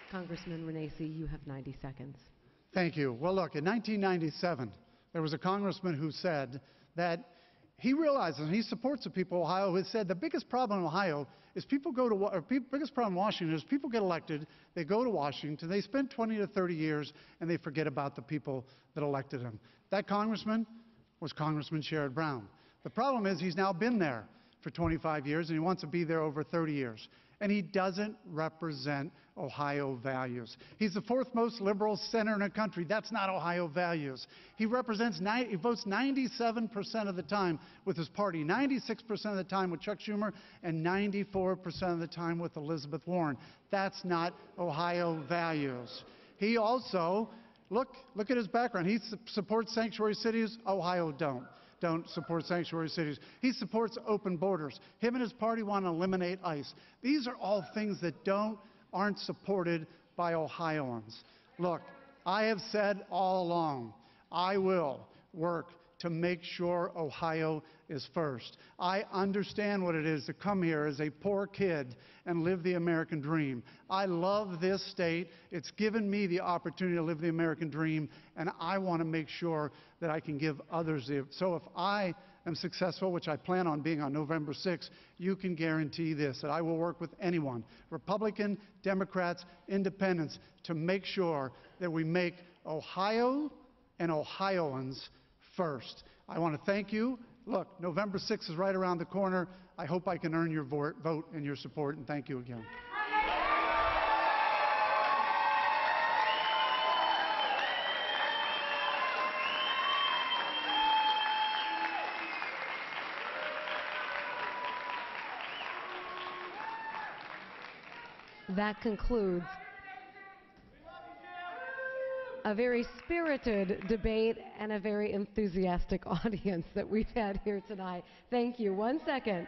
Congressman Renacci, you have 90 seconds. Thank you. Well, look, in 1997, there was a congressman who said that he realizes, and he supports the people of Ohio, who said the biggest problem in Ohio is biggest problem in Washington is people get elected, they go to Washington, they spend 20 to 30 years, and they forget about the people that elected them. That congressman was Congressman Sherrod Brown. The problem is he's now been there for 25 years, and he wants to be there over 30 years. And he doesn't represent Ohio values. He's the 4th most liberal senator in the country. That's not Ohio values. He votes 97% of the time with his party, 96% of the time with Chuck Schumer, and 94% of the time with Elizabeth Warren. That's not Ohio values. He also, look at his background. He supports sanctuary cities. Ohio don't support sanctuary cities. He supports open borders. Him and his party want to eliminate ICE. These are all things that aren't supported by Ohioans. Look, I have said all along, I will work to make sure Ohio is first. I understand what it is to come here as a poor kid and live the American dream. I love this state. It's given me the opportunity to live the American dream, and I want to make sure that I can give others the. So if I am successful, which I plan on being on November 6th, you can guarantee this, that I will work with anyone, Republican, Democrats, Independents, to make sure that we make Ohio and Ohioans first. I want to thank you. Look, November 6th is right around the corner. I hope I can earn your vote and your support, and thank you again. That concludes a very spirited debate and a very enthusiastic audience that we've had here tonight. Thank you. 1 second.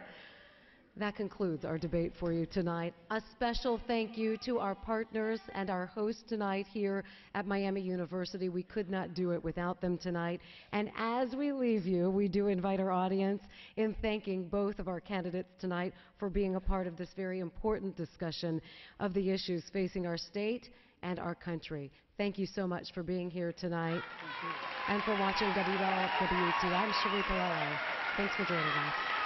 That concludes our debate for you tonight. A special thank you to our partners and our hosts tonight here at Miami University. We could not do it without them tonight. And as we leave you, we do invite our audience in thanking both of our candidates tonight for being a part of this very important discussion of the issues facing our state and our country. Thank you so much for being here tonight and for watching WLWT. I'm Cherie Pallaro. Thanks for joining us.